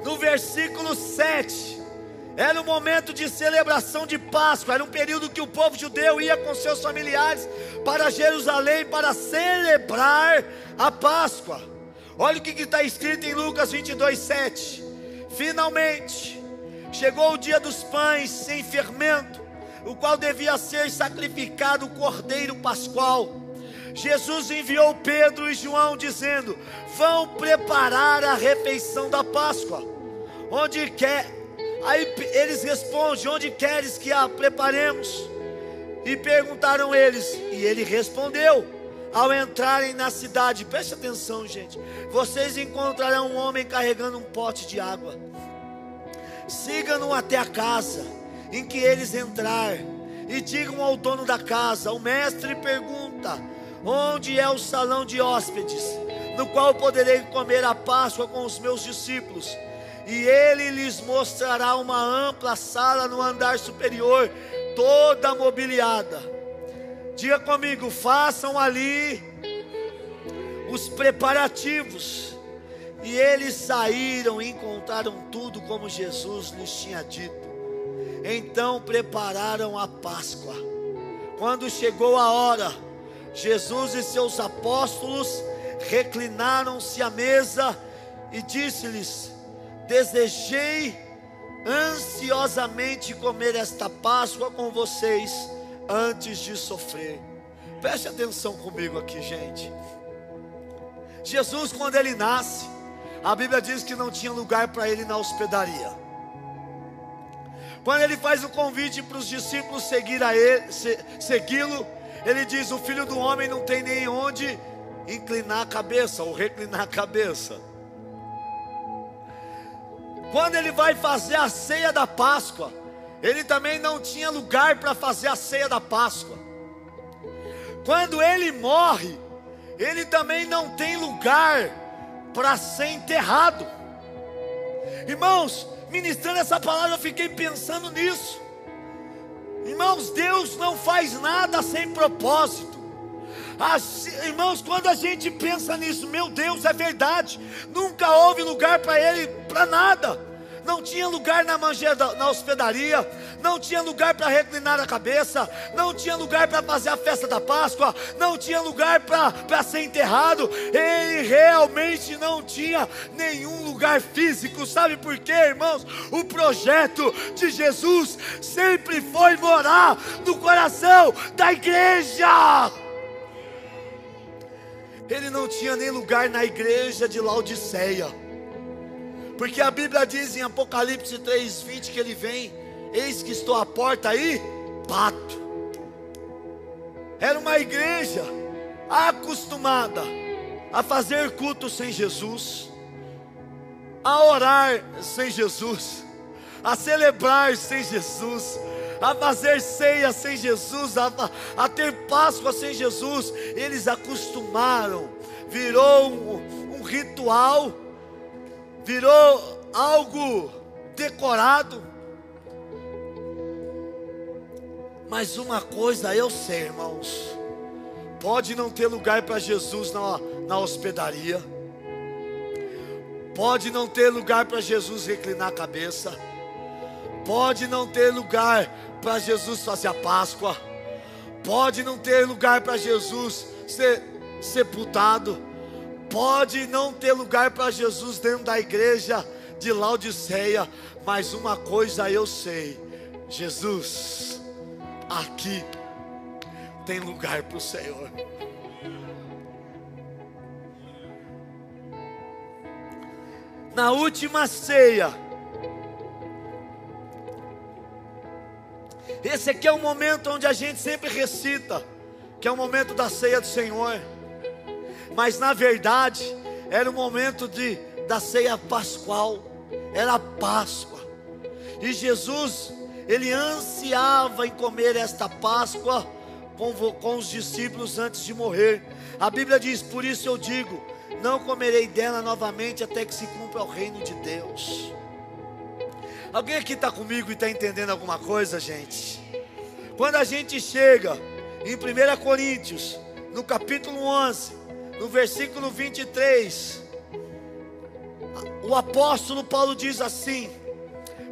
no versículo 7, era um momento de celebração de Páscoa. Era um período que o povo judeu ia com seus familiares para Jerusalém para celebrar a Páscoa. Olha o que está escrito em Lucas 22, 7. Finalmente chegou o dia dos pães sem fermento, o qual devia ser sacrificado o cordeiro pascual. Jesus enviou Pedro e João dizendo: vão preparar a refeição da Páscoa. Onde quer? Aí eles respondem: onde queres que a preparemos? E perguntaram eles, e ele respondeu: ao entrarem na cidade, preste atenção, gente, vocês encontrarão um homem carregando um pote de água. Sigam-no até a casa em que eles entrar, e digam ao dono da casa: o mestre pergunta: onde é o salão de hóspedes, no qual poderei comer a Páscoa com os meus discípulos? E ele lhes mostrará uma ampla sala no andar superior, toda mobiliada. Diga comigo: façam ali os preparativos. E eles saíram e encontraram tudo como Jesus lhes tinha dito. Então prepararam a Páscoa. Quando chegou a hora, Jesus e seus apóstolos reclinaram-se à mesa e disse-lhes: desejei ansiosamente comer esta Páscoa com vocês antes de sofrer. Preste atenção comigo aqui, gente. Jesus, quando ele nasce, a Bíblia diz que não tinha lugar para ele na hospedaria. Quando ele faz o convite para os discípulos segui-lo, ele diz: o Filho do Homem não tem nem onde inclinar a cabeça ou reclinar a cabeça. Quando ele vai fazer a ceia da Páscoa, ele também não tinha lugar para fazer a ceia da Páscoa. Quando ele morre, ele também não tem lugar para ser enterrado. Irmãos, ministrando essa palavra, eu fiquei pensando nisso. Irmãos, Deus não faz nada sem propósito. Irmãos, quando a gente pensa nisso, meu Deus, é verdade. Nunca houve lugar para ele, para nada. Não tinha lugar na hospedaria, não tinha lugar para reclinar a cabeça, não tinha lugar para fazer a festa da Páscoa, não tinha lugar para ser enterrado. Ele realmente não tinha nenhum lugar físico. Sabe por quê, irmãos? O projeto de Jesus sempre foi morar no coração da igreja. Ele não tinha nem lugar na igreja de Laodiceia, porque a Bíblia diz em Apocalipse 3:20 que ele vem: eis que estou à porta aí, bato. Era uma igreja acostumada a fazer culto sem Jesus, a orar sem Jesus, a celebrar sem Jesus, a fazer ceia sem Jesus, a ter Páscoa sem Jesus. Eles acostumaram, virou um ritual, virou algo decorado. Mas uma coisa eu sei, irmãos: pode não ter lugar para Jesus na hospedaria, pode não ter lugar para Jesus reclinar a cabeça, pode não ter lugar para Jesus fazer a Páscoa, pode não ter lugar para Jesus ser sepultado, pode não ter lugar para Jesus dentro da igreja de Laodiceia. Mas uma coisa eu sei: Jesus, aqui tem lugar para o Senhor. Na última ceia, esse aqui é o momento onde a gente sempre recita, que é o momento da ceia do Senhor. Mas na verdade era o momento da ceia pascual, era a Páscoa. E Jesus, ele ansiava em comer esta Páscoa com os discípulos antes de morrer. A Bíblia diz: por isso eu digo, não comerei dela novamente até que se cumpra o reino de Deus. Alguém aqui está comigo e está entendendo alguma coisa, gente? Quando a gente chega Em 1 Coríntios, no capítulo 11, no versículo 23, o apóstolo Paulo diz assim: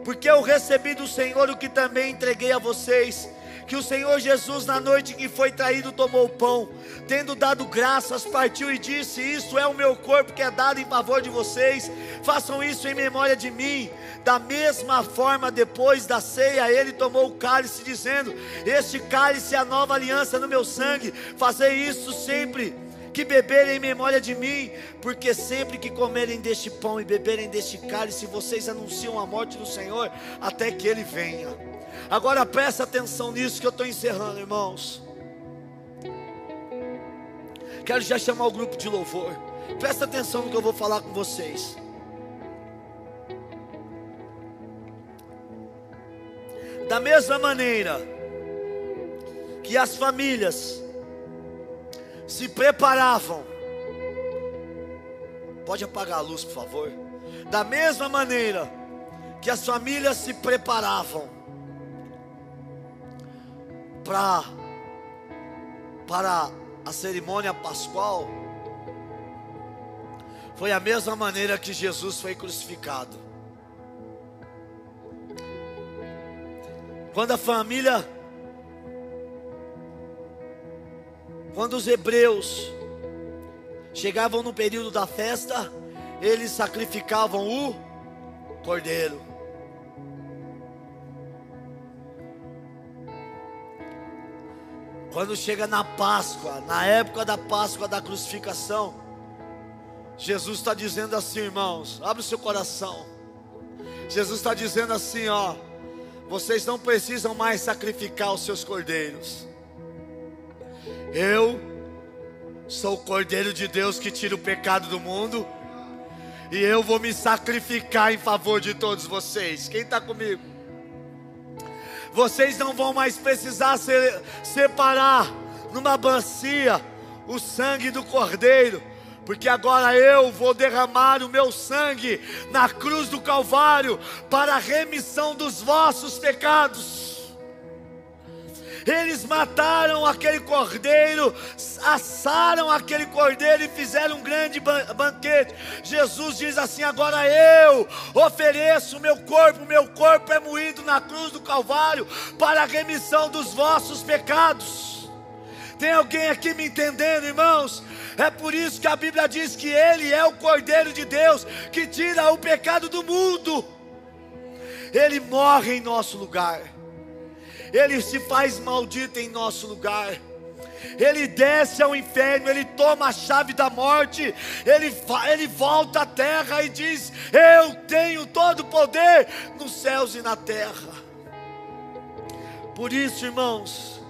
porque eu recebi do Senhor o que também entreguei a vocês, que o Senhor Jesus, na noite em que foi traído, tomou o pão, tendo dado graças, partiu e disse: isso é o meu corpo que é dado em favor de vocês, façam isso em memória de mim. Da mesma forma, depois da ceia, ele tomou o cálice, dizendo: este cálice é a nova aliança no meu sangue, fazei isso sempre que beberem em memória de mim, porque sempre que comerem deste pão e beberem deste cálice, vocês anunciam a morte do Senhor até que ele venha. Agora presta atenção nisso que eu estou encerrando, irmãos. Quero já chamar o grupo de louvor. Presta atenção no que eu vou falar com vocês. Da mesma maneira que as famílias se preparavam, pode apagar a luz, por favor. Da mesma maneira que as famílias se preparavam para a cerimônia pascual, foi a mesma maneira que Jesus foi crucificado. Quando os hebreus chegavam no período da festa, eles sacrificavam o cordeiro. Quando chega na Páscoa, na época da Páscoa da crucificação, Jesus está dizendo assim, irmãos, abre o seu coração. Jesus está dizendo assim, ó: vocês não precisam mais sacrificar os seus cordeiros. Eu sou o Cordeiro de Deus que tira o pecado do mundo, e eu vou me sacrificar em favor de todos vocês. Quem está comigo? Vocês não vão mais precisar separar numa bacia o sangue do cordeiro, porque agora eu vou derramar o meu sangue na cruz do Calvário para a remissão dos vossos pecados. Eles mataram aquele cordeiro, assaram aquele cordeiro e fizeram um grande banquete. Jesus diz assim: agora eu ofereço o meu corpo é moído na cruz do Calvário para a remissão dos vossos pecados. Tem alguém aqui me entendendo, irmãos? É por isso que a Bíblia diz que Ele é o Cordeiro de Deus que tira o pecado do mundo. Ele morre em nosso lugar, Ele se faz maldito em nosso lugar, Ele desce ao inferno, Ele toma a chave da morte, Ele volta à terra e diz: eu tenho todo o poder nos céus e na terra. Por isso, irmãos,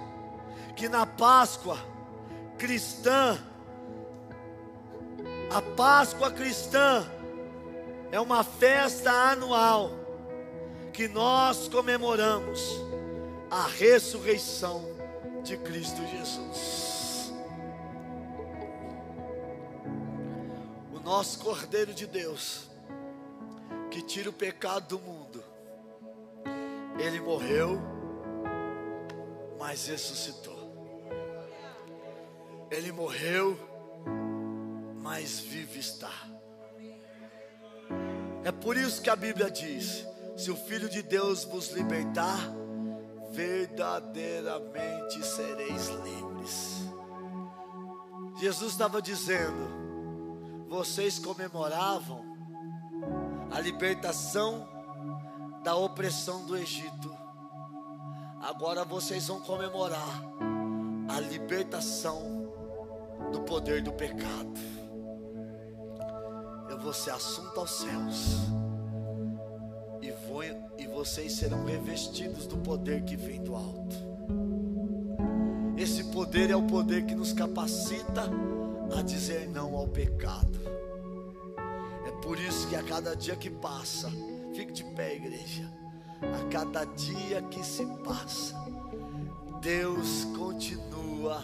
que na Páscoa cristã, a Páscoa cristã é uma festa anual que nós comemoramos a ressurreição de Cristo Jesus. O nosso Cordeiro de Deus, que tira o pecado do mundo, Ele morreu, mas ressuscitou. Ele morreu, mas vivo está. É por isso que a Bíblia diz: se o Filho de Deus vos libertar, verdadeiramente sereis livres. Jesus estava dizendo: vocês comemoravam a libertação da opressão do Egito, agora vocês vão comemorar a libertação do poder do pecado. Eu vou ser assunto aos céus, e vocês serão revestidos do poder que vem do alto. Esse poder é o poder que nos capacita a dizer não ao pecado. É por isso que a cada dia que passa, fique de pé, igreja, a cada dia que se passa, Deus continua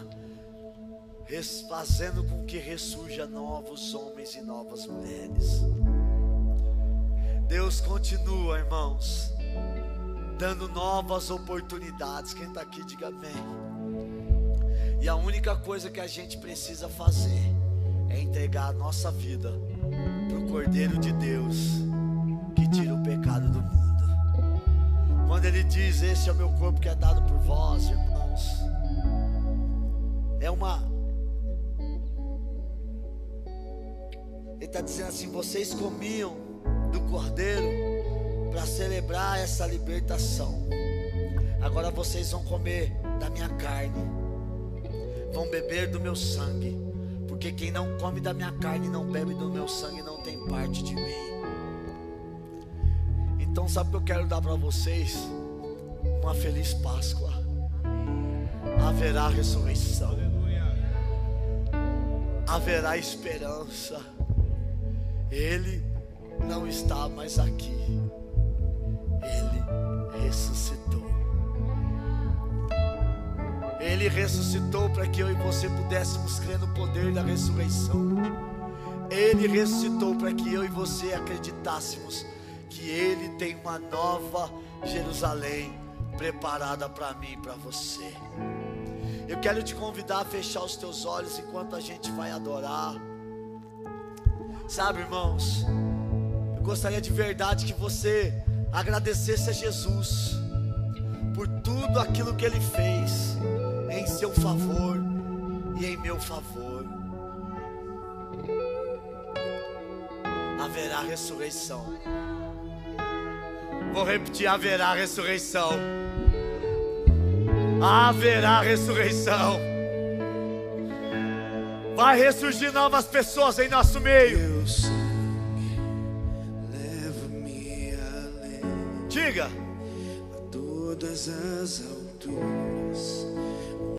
fazendo com que ressurja novos homens e novas mulheres. Deus continua, irmãos, dando novas oportunidades. Quem está aqui, diga amém. E a única coisa que a gente precisa fazer é entregar a nossa vida para o Cordeiro de Deus, que tira o pecado do mundo. Quando ele diz: esse é o meu corpo que é dado por vós, irmãos, ele está dizendo assim: vocês comiam do Cordeiro para celebrar essa libertação. Agora vocês vão comer da minha carne, vão beber do meu sangue, porque quem não come da minha carne e não bebe do meu sangue não tem parte de mim. Então sabe o que eu quero dar para vocês? Uma feliz Páscoa. Haverá ressurreição, haverá esperança. Ele não está mais aqui, ele ressuscitou. Ele ressuscitou para que eu e você pudéssemos crer no poder da ressurreição. Ele ressuscitou para que eu e você acreditássemos que Ele tem uma nova Jerusalém preparada para mim e para você. Eu quero te convidar a fechar os teus olhos enquanto a gente vai adorar. Sabe, irmãos, eu gostaria de verdade que você agradecesse a Jesus por tudo aquilo que Ele fez em seu favor e em meu favor. Haverá ressurreição. Vou repetir: haverá ressurreição. Haverá ressurreição. Vai ressurgir novas pessoas em nosso meio. Teu sangue leva-me além. Diga: a todas as alturas.